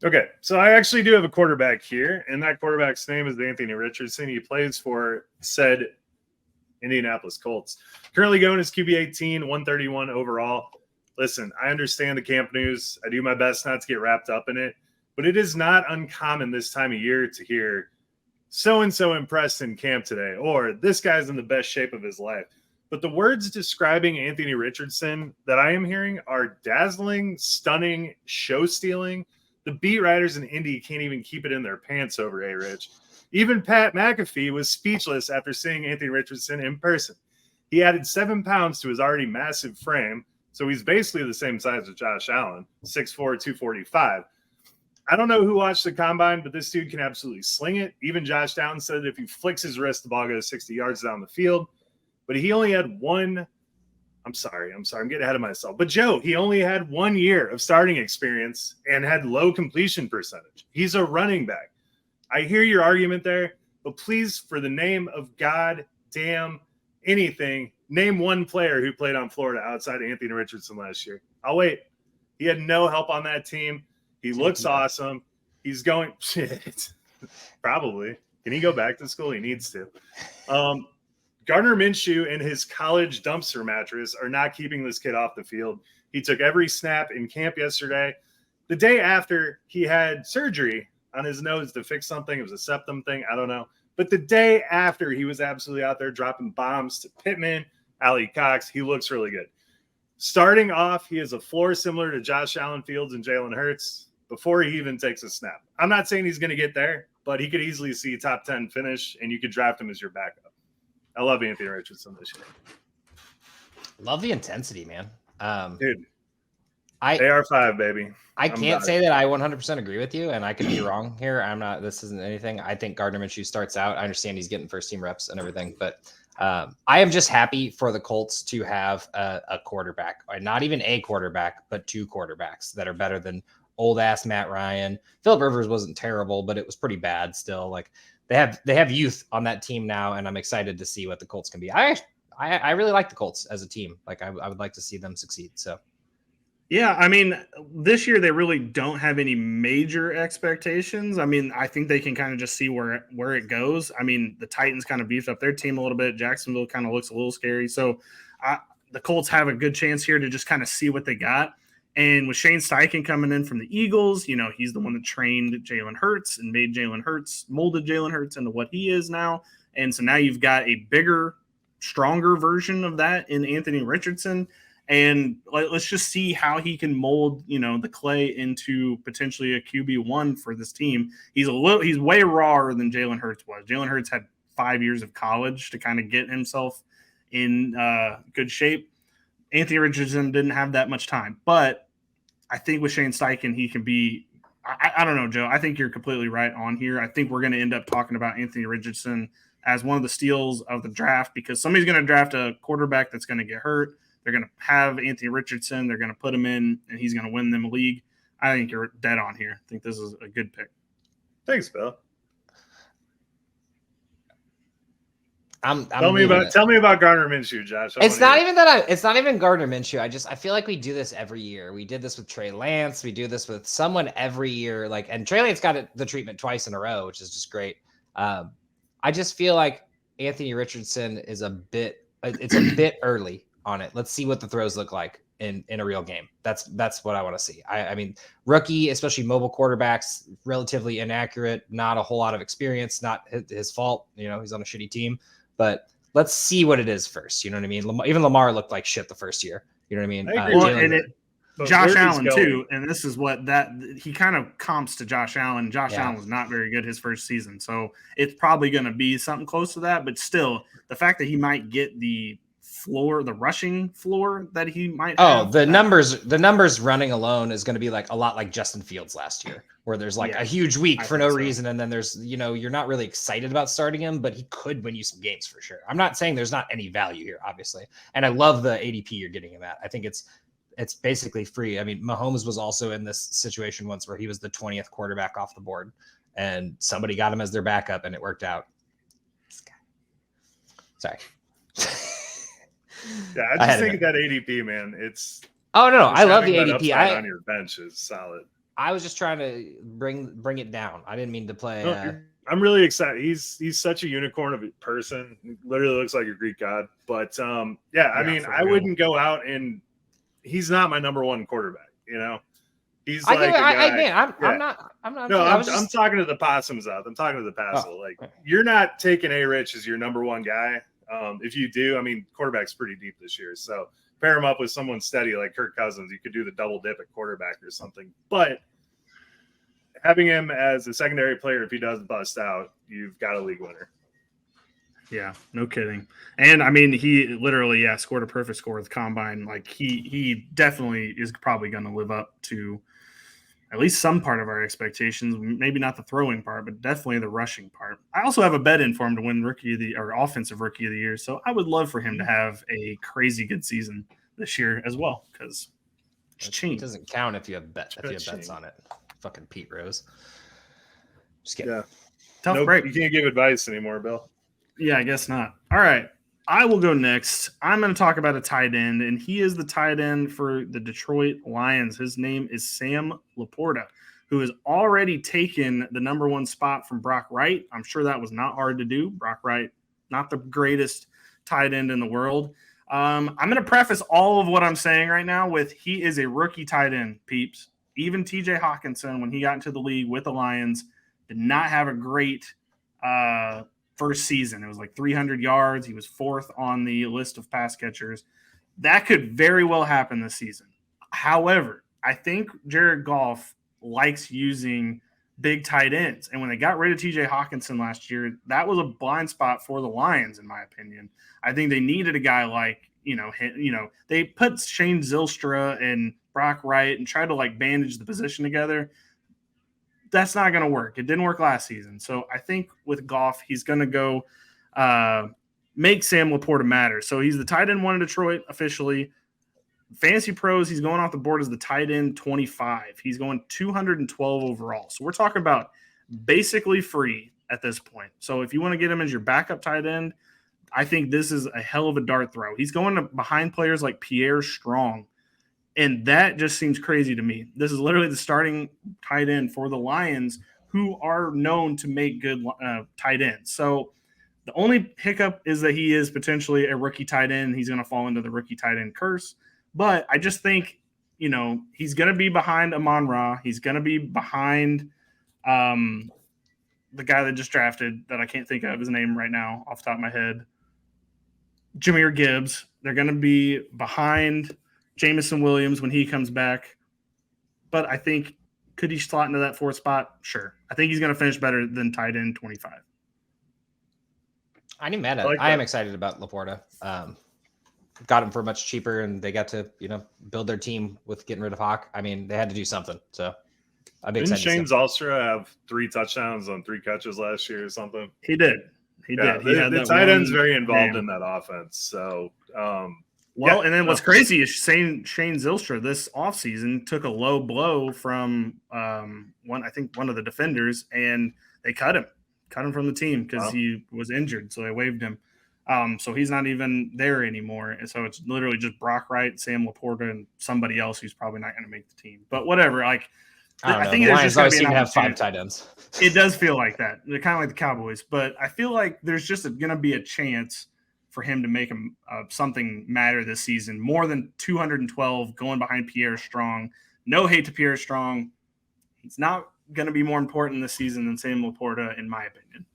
Okay, so I actually do have a quarterback here, and that quarterback's name is Anthony Richardson. He plays for said Indianapolis Colts. Currently going as QB 18, 131 overall. Listen, I understand the camp news. I do my best not to get wrapped up in it, but it is not uncommon this time of year to hear so-and-so impressed in camp today, or this guy's in the best shape of his life. But the words describing Anthony Richardson that I am hearing are dazzling, stunning, show-stealing. The beat writers in Indy can't even keep it in their pants over A-Rich. Even Pat McAfee was speechless after seeing Anthony Richardson in person. He added 7 pounds to his already massive frame, so he's basically the same size as Josh Allen, 6'4", 245. I don't know who watched the combine, but this dude can absolutely sling it. Even Josh Downs said that if he flicks his wrist, the ball goes 60 yards down the field. But he only had one – I'm sorry. I'm getting ahead of myself. But, Joe, he only had 1 year of starting experience and had low completion percentage. He's a running back. I hear your argument there, but please, for the name of God damn anything, name one player who played on Florida outside Anthony Richardson last year. I'll wait. He had no help on that team. He looks awesome. He's going – shit. Probably. Can he go back to school? He needs to. Gardner Minshew and his college dumpster mattress are not keeping this kid off the field. He took every snap in camp yesterday. The day after, he had surgery on his nose to fix something. It was a septum thing. I don't know. But the day after, he was absolutely out there dropping bombs to Pittman, Ali Cox. He looks really good. Starting off, he has a floor similar to Josh Allen Fields and Jalen Hurts before he even takes a snap. I'm not saying he's going to get there, but he could easily see top 10 finish, and you could draft him as your backup. I love Anthony Richardson this year. Love the intensity, man. Dude, AR5, baby. I can't say that I 100% agree with you, and I could be wrong here. This isn't anything. I think Gardner Minshew starts out. I understand he's getting first-team reps and everything, but I am just happy for the Colts to have a quarterback, or not even a quarterback, but 2 quarterbacks that are better than old-ass Matt Ryan. Phillip Rivers wasn't terrible, but it was pretty bad still. Like, they have youth on that team now, and I'm excited to see what the Colts can be. I really like the Colts as a team. Like, I would like to see them succeed. So, yeah, I mean, this year they really don't have any major expectations. I mean, I think they can kind of just see where it goes. I mean, the Titans kind of beefed up their team a little bit. Jacksonville kind of looks a little scary. So, the Colts have a good chance here to just kind of see what they got. And with Shane Steichen coming in from the Eagles, he's the one that trained Jalen Hurts and molded Jalen Hurts into what he is now. And so now you've got a bigger, stronger version of that in Anthony Richardson. And let's just see how he can mold, the clay into potentially a QB1 for this team. He's way rawer than Jalen Hurts was. Jalen Hurts had 5 years of college to kind of get himself in good shape. Anthony Richardson didn't have that much time, but I think with Shane Steichen, he can be – I don't know, Joe. I think you're completely right on here. I think we're going to end up talking about Anthony Richardson as one of the steals of the draft because somebody's going to draft a quarterback that's going to get hurt. They're going to have Anthony Richardson. They're going to put him in, and he's going to win them a league. I think you're dead on here. I think this is a good pick. Thanks, Bill. Tell me about Gardner Minshew, Josh. It's not even Gardner Minshew. I feel like we do this every year. We did this with Trey Lance. We do this with someone every year. And Trey Lance got the treatment twice in a row, which is just great. I just feel like Anthony Richardson is it's a bit early on it. Let's see what the throws look like in a real game. That's what I want to see. I mean, rookie, especially mobile quarterbacks, relatively inaccurate, not a whole lot of experience, not his fault. He's on a shitty team. But let's see what it is first. You know what I mean? Even Lamar looked like shit the first year. You know what I mean? Josh Allen too, and this is what he kind of comps to Josh Allen. Allen was not very good his first season, so it's probably going to be something close to that. But still, the fact that he might get the rushing floor that he might have. The numbers running alone is going to be like a lot like Justin Fields last year, where there's a huge week for no reason. And then there's, you're not really excited about starting him, but he could win you some games for sure. I'm not saying there's not any value here, obviously. And I love the ADP you're getting him at. I think it's basically free. I mean, Mahomes was also in this situation once where he was the 20th quarterback off the board and somebody got him as their backup and it worked out. This guy. Sorry. Yeah, I just think that ADP, man. It's I love the ADP. On your bench is solid. I was just trying to bring it down. I didn't mean to play. No, I'm really excited. He's such a unicorn of a person. He literally looks like a Greek god. But I mean, I wouldn't go out and he's not my number one quarterback. You know, he's like a guy. I'm not. No, I'm talking to the possums out. I'm talking to the Paso. Like you're not taking A-Rich as your number one guy. If you do, I mean, quarterback's pretty deep this year. So pair him up with someone steady like Kirk Cousins. You could do the double dip at quarterback or something. But having him as a secondary player, if he does bust out, you've got a league winner. Yeah, no kidding. And I mean, he literally, scored a perfect score with the combine. Like he definitely is probably going to live up to at least some part of our expectations. Maybe not the throwing part, but definitely the rushing part. I also have a bet in for him to win offensive rookie of the year. So I would love for him to have a crazy good season this year as well. Because it doesn't count if you have bets on it. Fucking Pete Rose. Just kidding. Yeah. Tough break. You can't give advice anymore, Bill. Yeah, I guess not. All right. I will go next. I'm going to talk about a tight end, and he is the tight end for the Detroit Lions. His name is Sam Laporta, who has already taken the number one spot from Brock Wright. I'm sure that was not hard to do. Brock Wright, not the greatest tight end in the world. I'm going to preface all of what I'm saying right now with he is a rookie tight end, peeps. Even TJ Hawkinson, when he got into the league with the Lions, did not have a great first season. It was like 300 yards. He was fourth on the list of pass catchers. That could very well happen this season. However, I think Jared Goff likes using big tight ends. And when they got rid of TJ Hawkinson last year, that was a blind spot for the Lions, in my opinion. I think they needed a guy like, they put Shane Zylstra and Brock Wright and tried to like bandage the position together. That's not going to work. It didn't work last season. So I think with Goff, he's going to go make Sam Laporta matter. So he's the tight end one in Detroit officially. Fantasy Pros, he's going off the board as the tight end 25. He's going 212 overall. So we're talking about basically free at this point. So if you want to get him as your backup tight end, I think this is a hell of a dart throw. He's going behind players like Pierre Strong. And that just seems crazy to me. This is literally the starting tight end for the Lions, who are known to make good tight ends. So the only hiccup is that he is potentially a rookie tight end. He's going to fall into the rookie tight end curse. But I just think, he's going to be behind Amon-Ra. He's going to be behind the guy that just drafted that I can't think of his name right now off the top of my head. Jahmyr Gibbs. They're going to be behind Jameson Williams when he comes back. But I think, could he slot into that fourth spot? Sure. I think he's going to finish better than tight end 25. I am excited about Laporta. Got him for much cheaper, and they got to, build their team with getting rid of Hawk. I mean, they had to do something. So I'd be excited. Didn't Shane Zylstra have 3 touchdowns on 3 catches last year or something? He did. He did. The tight end's very involved in that offense. So, and then what's crazy is Shane Zylstra this offseason took a low blow from one of the defenders, and they cut him from the team because he was injured. So they waived him. So he's not even there anymore. And so it's literally just Brock Wright, Sam Laporta, and somebody else who's probably not going to make the team. But whatever, I think there's just going to be an have 5 tight ends. It does feel like that. They're kind of like the Cowboys, but I feel like there's just going to be a chance for him to make something matter this season. More than 212 going behind Pierre Strong. No hate to Pierre Strong. He's not going to be more important this season than Sam Laporta, in my opinion.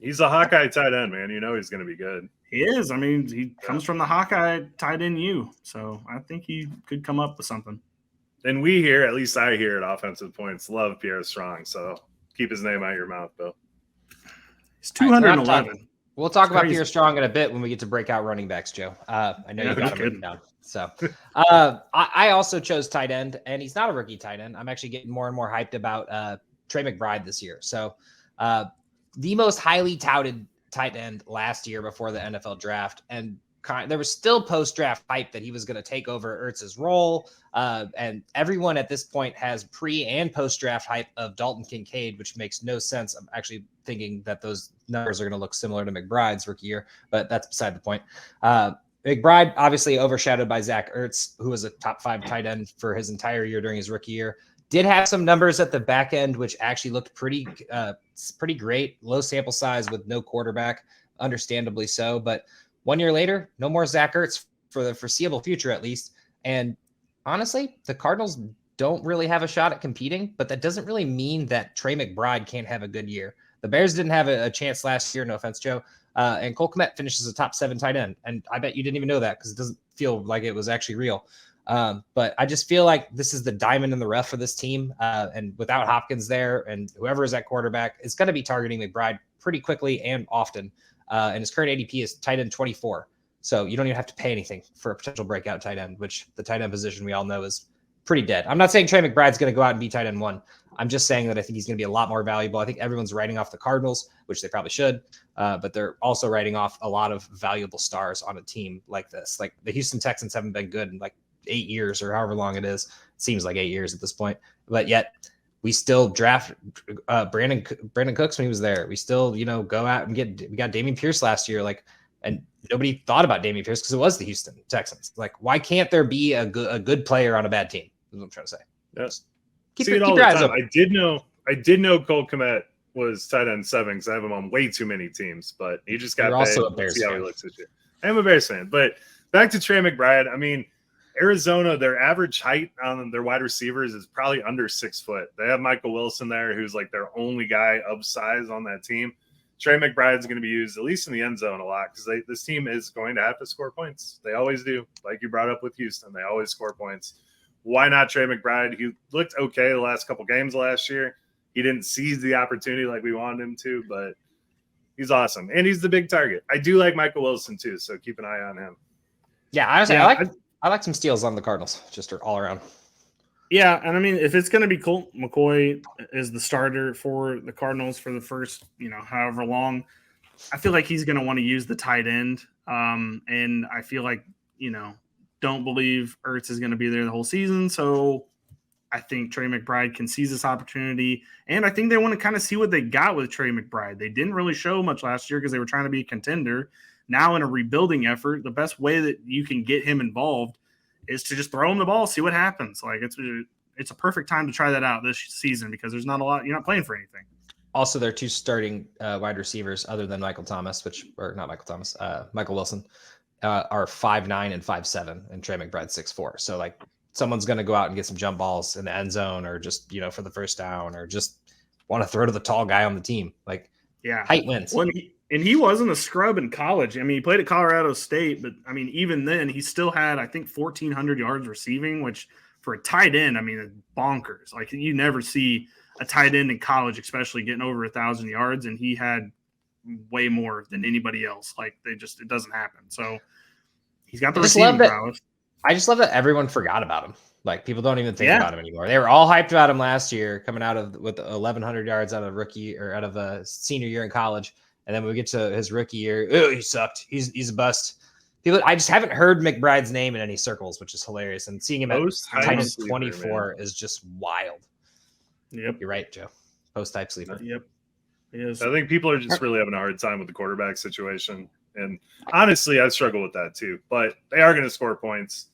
He's a Hawkeye tight end, man. He's going to be good. He is. I mean, he comes from the Hawkeye tight end U, so I think he could come up with something. And we here, at least I here at Offensive Points, love Pierre Strong. So keep his name out of your mouth, Bill. He's 211. We'll talk about Pierre Strong in a bit when we get to breakout running backs, Joe. I know you got him written down. So I also chose tight end, and he's not a rookie tight end. I'm actually getting more and more hyped about Trey McBride this year. So the most highly touted tight end last year before the NFL draft, and there was still post-draft hype that he was going to take over Ertz's role. And everyone at this point has pre- and post-draft hype of Dalton Kincaid, which makes no sense. I'm actually thinking that those numbers are going to look similar to McBride's rookie year, but that's beside the point. McBride, obviously overshadowed by Zach Ertz, who was a top 5 tight end for his entire year during his rookie year. Did have some numbers at the back end, which actually looked pretty great. Low sample size with no quarterback, understandably so. But 1 year later, no more Zach Ertz for the foreseeable future, at least. And honestly, the Cardinals don't really have a shot at competing, but that doesn't really mean that Trey McBride can't have a good year. The Bears didn't have a chance last year, no offense, Joe. And Cole Kmet finishes a top 7 tight end. And I bet you didn't even know that because it doesn't feel like it was actually real. But I just feel like this is the diamond in the rough for this team. And without Hopkins there and whoever is at quarterback, it's going to be targeting McBride pretty quickly and often. And his current ADP is tight end 24. So you don't even have to pay anything for a potential breakout tight end, which the tight end position we all know is pretty dead. I'm not saying Trey McBride's going to go out and be tight end 1. I'm just saying that I think he's going to be a lot more valuable. I think everyone's writing off the Cardinals, which they probably should, but they're also writing off a lot of valuable stars on a team like this. Like the Houston Texans haven't been good in like 8 years or however long it is. It seems like 8 years at this point, but yet we still draft Brandon Cooks when he was there. We still, go out and we got Dameon Pierce last year. And nobody thought about Dameon Pierce because it was the Houston Texans. Like, why can't there be a good player on a bad team? That's what I'm trying to say. Yes. Keep your eyes time. open. I did know Cole Kmet was tight end 7 because I have him on way too many teams, but he just got You're paid. also a Bears See how fan. he looks this year. I am a Bears fan, but back to Trey McBride. I mean, Arizona, their average height on their wide receivers is probably under 6 foot. They have Michael Wilson there, who's like their only guy of size on that team. Trey McBride is going to be used at least in the end zone a lot because this team is going to have to score points. They always do. Like you brought up with Houston, they always score points. Why not Trey McBride? He looked okay the last couple games last year. He didn't seize the opportunity like we wanted him to, but he's awesome. And he's the big target. I do like Michael Wilson too, so keep an eye on him. Yeah, honestly, I like some steals on the Cardinals, just all around. Yeah, and I mean, if it's going to be Colt McCoy is the starter for the Cardinals for the first, however long, I feel like he's going to want to use the tight end. And I feel like, don't believe Ertz is going to be there the whole season. So I think Trey McBride can seize this opportunity. And I think they want to kind of see what they got with Trey McBride. They didn't really show much last year because they were trying to be a contender. Now in a rebuilding effort, the best way that you can get him involved is to just throw him the ball, see what happens. Like it's a perfect time to try that out this season because there's not a lot. You're not playing for anything. Also, their 2 starting wide receivers, other than Michael Wilson, are 5'9" and 5'7", and Trey McBride 6'4". So like someone's going to go out and get some jump balls in the end zone, or just for the first down, or just want to throw to the tall guy on the team. Like height wins. And he wasn't a scrub in college. I mean, he played at Colorado State, but I mean, even then, he still had, I think, 1,400 yards receiving, which for a tight end, I mean, it's bonkers. Like, you never see a tight end in college, especially getting over 1,000 yards, and he had way more than anybody else. Like, it doesn't happen. So he's got the receiving prowess. I just love that everyone forgot about him. Like, people don't even think about him anymore. They were all hyped about him last year, coming with 1,100 yards out of a senior year in college. And then when we get to his rookie year, he sucked. He's a bust. I just haven't heard McBride's name in any circles, which is hilarious. And seeing him at tight end 24 is just wild. Yep. You're right, Joe. Post-type sleeper. Yep. Yes. I think people are just really having a hard time with the quarterback situation. And honestly, I struggle with that too. But they are going to score points.